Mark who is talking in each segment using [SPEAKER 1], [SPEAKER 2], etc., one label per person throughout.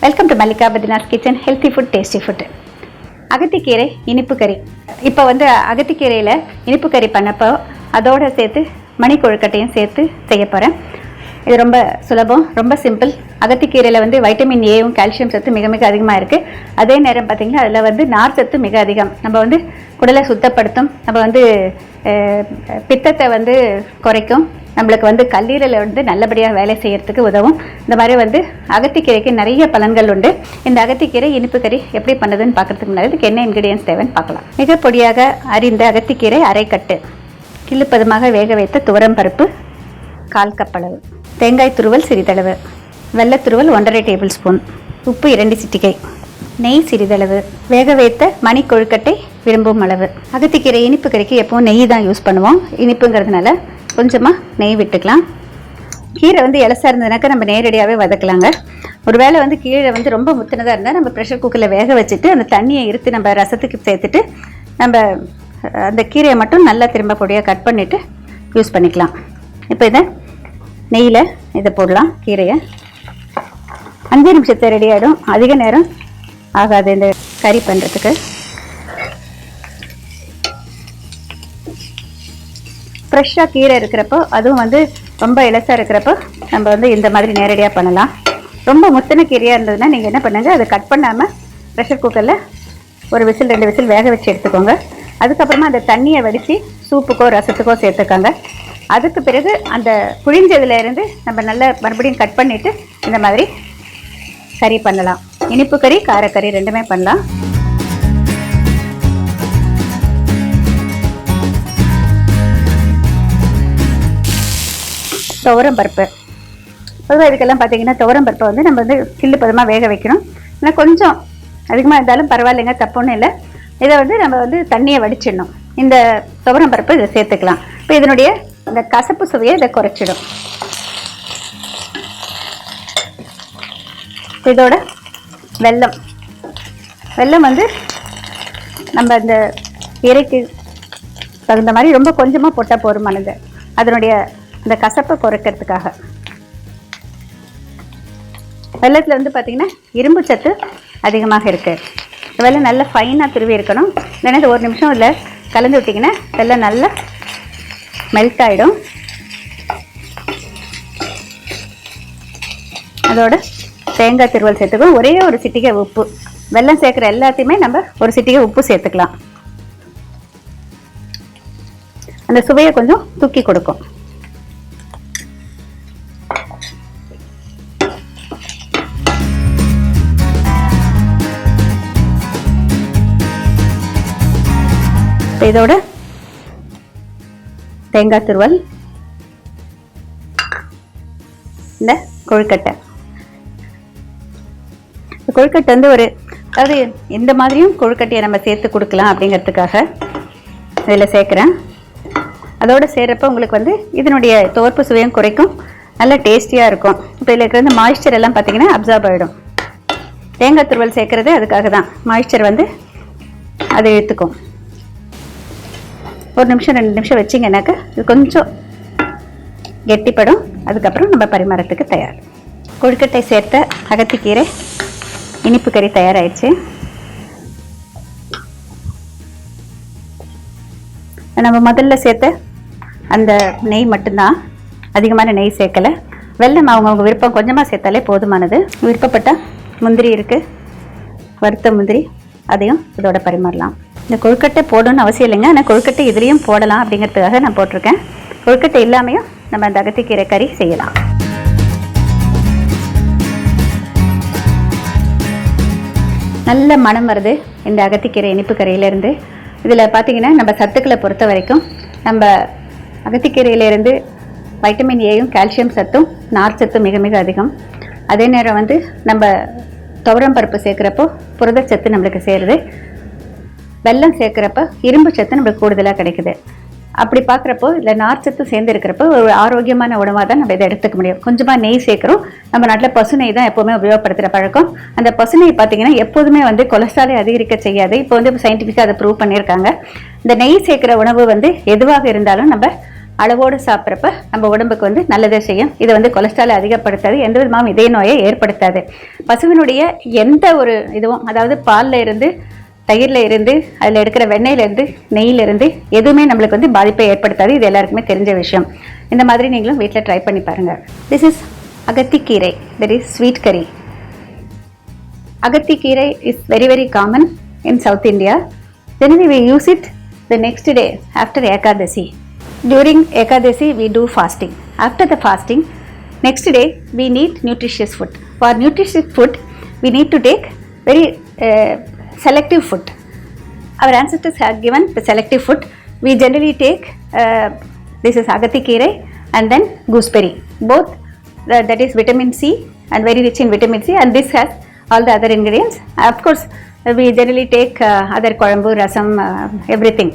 [SPEAKER 1] Welcome to Mallika Badrinath kitchen. Healthy food, tasty food. அகத்திக்கீரை இனிப்பு கறி. இப்போ அகத்திக்கீரையில் இனிப்பு கறி பண்ணப்போ அதோடு சேர்த்து மணி கொழுக்கட்டையும் சேர்த்து செய்ய போகிறேன். இது ரொம்ப சுலபம், ரொம்ப சிம்பிள். அகத்திக்கீரையில் வைட்டமின் ஏவும் கால்சியம் சத்து மிக மிக அதிகமாக இருக்குது. அதே நேரம் பார்த்திங்கன்னா அதில் நார் சத்து மிக அதிகம். நம்ம குடலை சுத்தப்படுத்தும், நம்ம பித்தத்தை குறைக்கும், நம்மளுக்கு கல்லீரலை நல்லபடியாக வேலை செய்யறதுக்கு உதவும். இந்த மாதிரி அகத்திக்கீரைக்கு நிறைய பலன்கள் உண்டு. இந்த அகத்திக்கீரை இனிப்பு கறி எப்படி பண்ணுறதுன்னு பார்க்குறதுக்கு முன்னாடி இதுக்கு என்ன இன்க்ரீடியன்ஸ் தேவைன்னு பார்க்கலாம். மிக பொடியாக அரிந்த அகத்திக்கீரை அரை கட்டு, கிள்ளுப்பதமாக வேக வைத்த துவரம் பருப்பு 1/4 கப் அளவு, தேங்காய் துருவல் சிறிதளவு, வெள்ளத்துருவல் 1½ டேபிள் ஸ்பூன், உப்பு 2 சிட்டிகை, நெய் சிறிதளவு, வேக வைத்த மணி கொழுக்கட்டை விரும்பும் அளவு. அகத்திக்கீரை இனிப்பு கறிக்கு எப்பவும் நெய் தான் யூஸ் பண்ணுவோம். இனிப்புங்கிறதுனால கொஞ்சமாக நெய் விட்டுக்கலாம். கீரை இலசா இருந்ததுனாக்கா நம்ம நேரடியாகவே வதக்கலாங்க. ஒருவேளை கீரை ரொம்ப முத்தினதாக இருந்தால் நம்ம ப்ரெஷர் குக்கரில் வேக வச்சுட்டு அந்த தண்ணியை இருத்து நம்ம ரசத்துக்கு சேர்த்துட்டு நம்ம அந்த கீரையை மட்டும் நல்லா திரும்ப பொடியாக கட் பண்ணிவிட்டு யூஸ் பண்ணிக்கலாம். இப்போ நெய்யில் இதை போடலாம். கீரையை 5 நிமிஷத்தை ரெடி ஆகிடும். அதிக நேரம் ஆகாது இந்த கறி பண்ணுறதுக்கு. ஃப்ரெஷ்ஷாக கீரை இருக்கிறப்போ, அதுவும் ரொம்ப இலசாக இருக்கிறப்போ நம்ம இந்த மாதிரி நேரடியாக பண்ணலாம். ரொம்ப முத்தின கீரையாக இருந்ததுன்னா நீங்கள் என்ன பண்ணுங்கள், அதை கட் பண்ணாமல் ப்ரெஷர் குக்கரில் 1 விசில் 2 விசில் வேக வச்சு எடுத்துக்கோங்க. அதுக்கப்புறமா அந்த தண்ணியை வடித்து சூப்புக்கோ ரசத்துக்கோ சேர்த்துக்கோங்க. அதுக்கு பிறகு அந்த புழிஞ்சதுலேருந்து நம்ம நல்லா மறுபடியும் கட் பண்ணிவிட்டு இந்த மாதிரி கறி பண்ணலாம். இனிப்பு கறி, காரக்கறி ரெண்டுமே பண்ணலாம். துவரம் பருப்பு. பொதுவாக இதுக்கெல்லாம் பார்த்தீங்கன்னா துவரம் பருப்பை நம்ம கிள்ளு பதமாக வேக வைக்கணும். ஆனால் கொஞ்சம் அதிகமாக இருந்தாலும் பரவாயில்லைங்க, தப்புன்னு இல்லை. இதை நம்ம தண்ணியை வடிச்சிடணும். இந்த துவரம் பருப்பு இதை சேர்த்துக்கலாம். இப்போ இதனுடைய இந்த கசப்பு சுவையை இதை குறைச்சிடும். இதோட வெல்லம் நம்ம இந்த இறைக்கு தகுந்த மாதிரி ரொம்ப கொஞ்சமாக போட்டால் போதுமானது, அதனுடைய இந்த கசப்பை குறைக்கிறதுக்காக. வெல்லத்தில் பார்த்தீங்கன்னா இரும்பு சத்து அதிகமாக இருக்குது. வெல்லம் நல்லா ஃபைனாக துருவி இருக்கணும். இல்லைன்னா இது 1 நிமிஷம் இல்லை கலந்து விட்டிங்கன்னா வெல்லம் நல்லா மெல்ட் ஆகிடும். அதோட தேங்காய் துருவல் சேர்த்துக்கணும். ஒரே 1 சிட்டிகை உப்பு. வெல்லம் சேர்க்குற எல்லாத்தையுமே நம்ம 1 சிட்டிகை உப்பு சேர்த்துக்கலாம். அந்த சுவையை கொஞ்சம் தூக்கி கொடுக்கும். இதோட தேங்காய் துருவல், இந்த கொழுக்கட்டை. கொழுக்கட்டை அதாவது இந்த மாதிரியும் கொழுக்கட்டையை நம்ம சேர்த்து கொடுக்கலாம் அப்படிங்கிறதுக்காக இதில் சேர்க்குறேன். அதோடு சேர்றப்ப உங்களுக்கு இதனுடைய துவர்ப்பு சுவையும் குறைக்கும், நல்லா டேஸ்டியாக இருக்கும். இப்போ இதில் இருக்கிற மாய்ஸ்சர் எல்லாம் பார்த்தீங்கன்னா அப்சார்ப் ஆகிடும். தேங்காய் துருவல் சேர்க்குறது அதுக்காக தான், மாய்ஸ்சர் அதை இழுத்துக்கும். 1 நிமிஷம் 2 நிமிஷம் வச்சிங்கன்னாக்கா இது கொஞ்சம் கெட்டிப்படும். அதுக்கப்புறம் நம்ம பரிமாறத்துக்கு தயார். கொழுக்கட்டை சேர்த்த அகத்திக்கீரை இனிப்பு கறி தயாராகிடுச்சு. நம்ம முதல்ல சேர்த்த அந்த நெய் மட்டும்தான், அதிகமான நெய் சேர்க்கலை. வெல்லம் அவங்கவுங்க விருப்பம், கொஞ்சமாக சேர்த்தாலே போதுமானது. விருப்பப்பட்டால் முந்திரி இருக்குது, வறுத்த முந்திரி, அதையும் இதோட பரிமாறலாம். இந்த கொழுக்கட்டை போடணும்னு அவசியம் இல்லைங்க, ஆனால் கொழுக்கட்டை இதுலேயும் போடலாம் அப்படிங்கிறதுக்காக நான் போட்டிருக்கேன். கொழுக்கட்டை இல்லாமையும் நம்ம அந்த அகத்திக்கீரை கறி செய்யலாம். நல்ல மனம் வருது இந்த அகத்திக்கீரை இனிப்பு கறியிலேருந்து. இதில் பார்த்திங்கன்னா நம்ம சத்துக்களை பொறுத்த வரைக்கும் நம்ம அகத்திக்கீரையிலேருந்து வைட்டமின் ஏயும் கால்சியம் சத்தும் நார் சத்தும் மிக மிக அதிகம். அதே நேரம் நம்ம துவரம் பருப்பு சேர்க்குறப்போ புரதச்சத்து நம்மளுக்கு சேருது. வெல்லம் சேர்க்குறப்ப இரும்பு சத்து நம்மளுக்கு கூடுதலாக கிடைக்குது. அப்படி பார்க்குறப்போ இதில் நார் சத்து சேர்ந்து இருக்கிறப்போ ஒரு ஆரோக்கியமான உணவாக தான் நம்ம இதை எடுத்துக்க முடியும். கொஞ்சமாக நெய் சேர்க்குறோம். நம்ம நாட்டில் பசு நெய் தான் எப்போவுமே உபயோகப்படுத்துகிற பழக்கம். அந்த பசு நெய் பார்த்திங்கன்னா எப்போதுமே கொலஸ்ட்ராலை அதிகரிக்க செய்யாது. இப்போ சயின்டிஃபிக்காக அதை ப்ரூவ் பண்ணியிருக்காங்க. இந்த நெய் சேர்க்குற உணவு எதுவாக இருந்தாலும் நம்ம அளவோடு சாப்பிட்றப்ப நம்ம உடம்புக்கு வந்து நல்லதை செய்யும். இது வந்து கொலஸ்ட்ராலை அதிகப்படுத்தாது, எந்த விதமான இதய நோயை ஏற்படுத்தாது. பசுவினுடைய எந்த ஒரு இதுவும், அதாவது பாலில் இருந்து, தயிரில் இருந்து, அதில் எடுக்கிற வெண்ணெயிலேருந்து, நெய்யிலிருந்து எதுவுமே நம்மளுக்கு வந்து பாதிப்பை ஏற்படுத்தாது. இது எல்லாருக்குமே தெரிஞ்ச விஷயம். இந்த மாதிரி நீங்களும் வீட்டில் ட்ரை பண்ணி பாருங்கள். திஸ் இஸ் அகத்தி கீரை, தட் இஸ் ஸ்வீட் கறி. Agathi keerai is very very common in South India. Generally we use it the next day after AGATHI. During AGATHI we do fasting. After the fasting, next day we need nutritious food. For nutritious food we need to take very selective food. Our ancestors have given the selective food. We generally take this is Agathi keerai and then gooseberry. Both that is vitamin C and very rich in vitamin C, and this has all the other ingredients. Of course we generally take other kolambu, rasam, everything,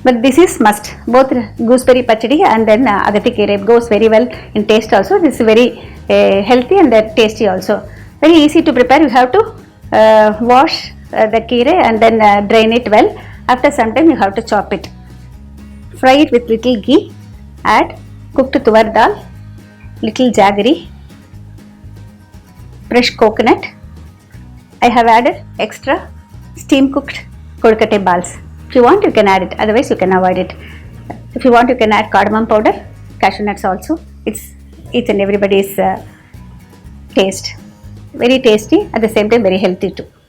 [SPEAKER 1] but this is must. Both gooseberry pachadi and then agathi keerai goes very well in taste also. This is very healthy and tasty also. Very easy to prepare. You have to wash the keerai and then drain it well. After some time you have to chop it, fry it with little ghee, add cooked toor dal, little jaggery, fresh coconut. I have added extra steam cooked kodukattai balls. If you want you can add it, otherwise you can avoid it. If you want you can add cardamom powder, cashew nuts also. It's each and everybody's taste. Very tasty, at the same time very healthy too.